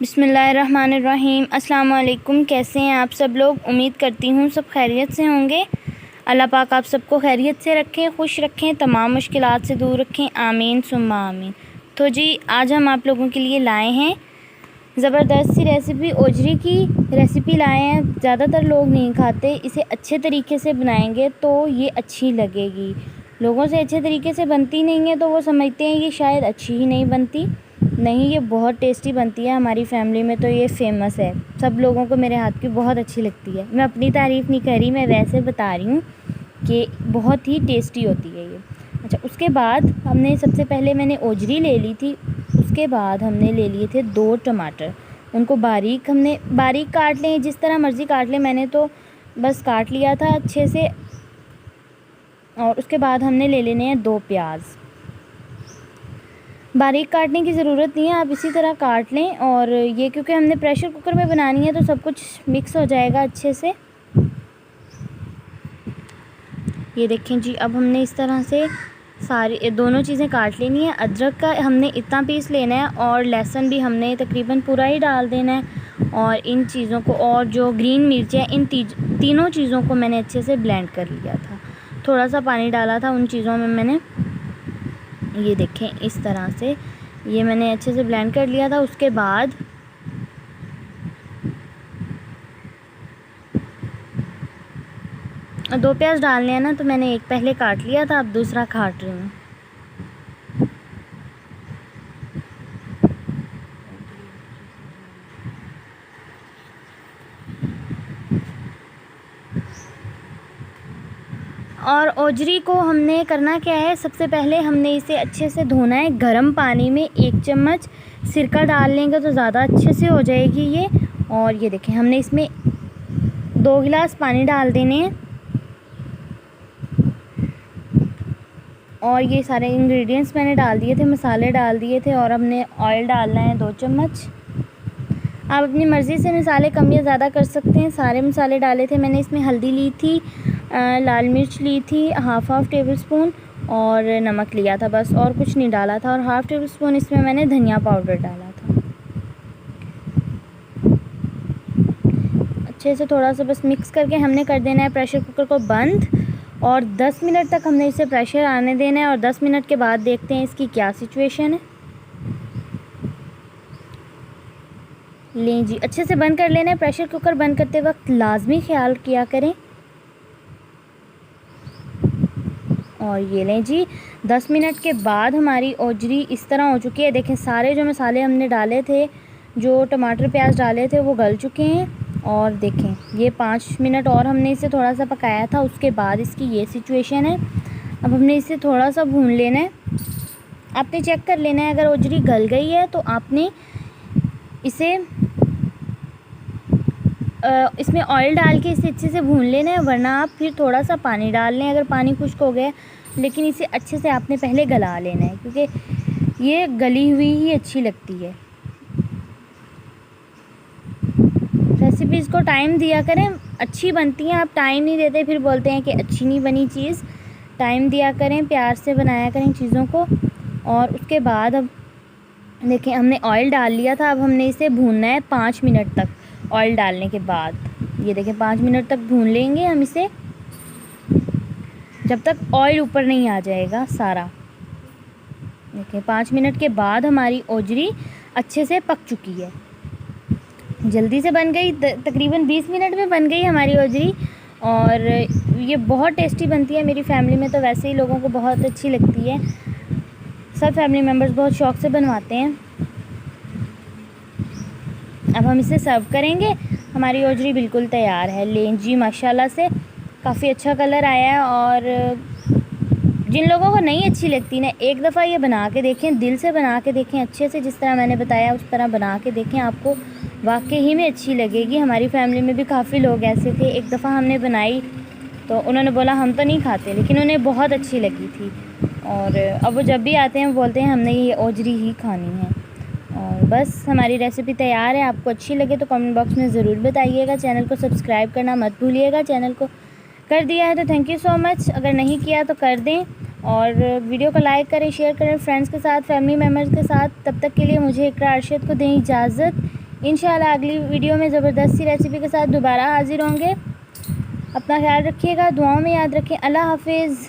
बिस्मिल्लाहिर्रहमानिर्रहीम। अस्सलाम वालेकुम। कैसे हैं आप सब लोग? उम्मीद करती हूँ सब खैरियत से होंगे। अल्लाह पाक आप सबको खैरियत से रखें, खुश रखें, तमाम मुश्किलात से दूर रखें। आमीन सुम्मा आमीन। तो जी आज हम आप लोगों के लिए लाए हैं ज़बरदस्त सी रेसिपी, ओजरी की रेसिपी लाए हैं। ज़्यादातर लोग नहीं खाते, इसे अच्छे तरीके से बनाएंगे तो ये अच्छी लगेगी। लोगों से अच्छे तरीके से बनती नहीं है तो वो समझते हैं ये शायद अच्छी ही नहीं बनती। नहीं, ये बहुत टेस्टी बनती है। हमारी फैमिली में तो ये फेमस है, सब लोगों को मेरे हाथ की बहुत अच्छी लगती है। मैं अपनी तारीफ़ नहीं कर रही, मैं वैसे बता रही हूँ कि बहुत ही टेस्टी होती है ये। अच्छा, उसके बाद हमने सबसे पहले मैंने ओजरी ले ली थी। उसके बाद हमने ले लिए थे 2 टमाटर। उनको हमने बारीक काट लें, जिस तरह मर्ज़ी काट लें। मैंने तो बस काट लिया था अच्छे से। और उसके बाद हमने ले लेने हैं 2 प्याज। बारीक काटने की ज़रूरत नहीं है, आप इसी तरह काट लें। और ये क्योंकि हमने प्रेशर कुकर में बनानी है तो सब कुछ मिक्स हो जाएगा अच्छे से। ये देखें जी, अब हमने इस तरह से सारी दोनों चीज़ें काट लेनी है। अदरक का हमने इतना पीस लेना है और लहसुन भी हमने तकरीबन पूरा ही डाल देना है। और इन चीज़ों को, और जो ग्रीन मिर्च है, इन तीनों चीज़ों को मैंने अच्छे से ब्लेंड कर लिया था। थोड़ा सा पानी डाला था उन चीज़ों में मैंने। ये देखें इस तरह से ये मैंने अच्छे से ब्लेंड कर लिया था। उसके बाद 2 प्याज डालने हैं ना, तो मैंने एक पहले काट लिया था, अब दूसरा काट रही हूँ। और ओजरी को हमने करना क्या है, सबसे पहले हमने इसे अच्छे से धोना है। गर्म पानी में 1 चम्मच सिरका डाल लेंगे तो ज़्यादा अच्छे से हो जाएगी ये। और ये देखें, हमने इसमें 2 गिलास पानी डाल देने हैं। और ये सारे इंग्रेडिएंट्स मैंने डाल दिए थे, मसाले डाल दिए थे। और हमने ऑयल डालना है 2 चम्मच। आप अपनी मर्ज़ी से मसाले कम या ज़्यादा कर सकते हैं। सारे मसाले डाले थे मैंने। इसमें हल्दी ली थी, लाल मिर्च ली थी हाफ़ टेबल स्पून, और नमक लिया था बस, और कुछ नहीं डाला था। और हाफ़ टेबल स्पून इसमें मैंने धनिया पाउडर डाला था। अच्छे से थोड़ा सा बस मिक्स करके हमने कर देना है प्रेशर कुकर को बंद। और 10 मिनट तक हमने इसे प्रेशर आने देना है। और 10 मिनट के बाद देखते हैं इसकी क्या सिचुएशन है। लें जी, अच्छे से बंद कर लेना है। प्रेशर कुकर बंद करते वक्त लाजमी ख्याल किया करें। और ये लें जी, 10 मिनट के बाद हमारी ओजरी इस तरह हो चुकी है। देखें, सारे जो मसाले हमने डाले थे, जो टमाटर प्याज डाले थे, वो गल चुके हैं। और देखें, ये 5 मिनट और हमने इसे थोड़ा सा पकाया था। उसके बाद इसकी ये सिचुएशन है। अब हमने इसे थोड़ा सा भून लेना है। आपने चेक कर लेना है, अगर ओजरी गल गई है तो आपने इसे इसमें ऑयल डाल के इसे अच्छे से भून लेना है। वरना आप फिर थोड़ा सा पानी डाल लें अगर पानी खुश्क हो गया। लेकिन इसे अच्छे से आपने पहले गला लेना है, क्योंकि ये गली हुई ही अच्छी लगती है। रेसिपीज़ को टाइम दिया करें, अच्छी बनती हैं। आप टाइम नहीं देते फिर बोलते हैं कि अच्छी नहीं बनी चीज़। टाइम दिया करें, प्यार से बनाया करें चीज़ों को। और उसके बाद अब देखें, हमने ऑयल डाल लिया था। अब हमने इसे भूनना है 5 मिनट तक। ऑयल डालने के बाद ये देखें 5 मिनट तक भून लेंगे हम इसे, जब तक ऑयल ऊपर नहीं आ जाएगा सारा। देखें 5 मिनट के बाद हमारी ओजरी अच्छे से पक चुकी है, जल्दी से बन गई। तकरीबन 20 मिनट में बन गई हमारी ओजरी। और ये बहुत टेस्टी बनती है। मेरी फैमिली में तो वैसे ही लोगों को बहुत अच्छी लगती है। सब फैमिली मेम्बर्स बहुत शौक़ से बनवाते हैं। अब हम इसे सर्व करेंगे। हमारी ओजरी बिल्कुल तैयार है। लें जी, माशाल्लाह से काफ़ी अच्छा कलर आया है। और जिन लोगों को नहीं अच्छी लगती ना, एक दफ़ा ये बना के देखें, दिल से बना के देखें अच्छे से, जिस तरह मैंने बताया उस तरह बना के देखें, आपको वाकई ही में अच्छी लगेगी। हमारी फैमिली में भी काफ़ी लोग ऐसे थे, एक दफ़ा हमने बनाई तो उन्होंने बोला हम तो नहीं खाते, लेकिन उन्हें बहुत अच्छी लगी थी। और अब वो जब भी आते हैं वो बोलते हैं हमने ये ओजरी ही खानी है। और बस हमारी रेसिपी तैयार है। आपको अच्छी लगे तो कमेंट बॉक्स में ज़रूर बताइएगा। चैनल को सब्सक्राइब करना मत भूलिएगा। चैनल को कर दिया है तो थैंक यू सो मच, अगर नहीं किया तो कर दें। और वीडियो को लाइक करें, शेयर करें फ्रेंड्स के साथ, फैमिली मेम्बर्स के साथ। तब तक के लिए मुझे इकरा अरशद को दें इजाज़त। इंशाल्लाह अगली वीडियो में ज़बरदस्त सी रेसिपी के साथ दोबारा हाज़िर होंगे। अपना ख्याल रखिएगा, दुआओं में याद रखें। अल्लाह हाफिज़।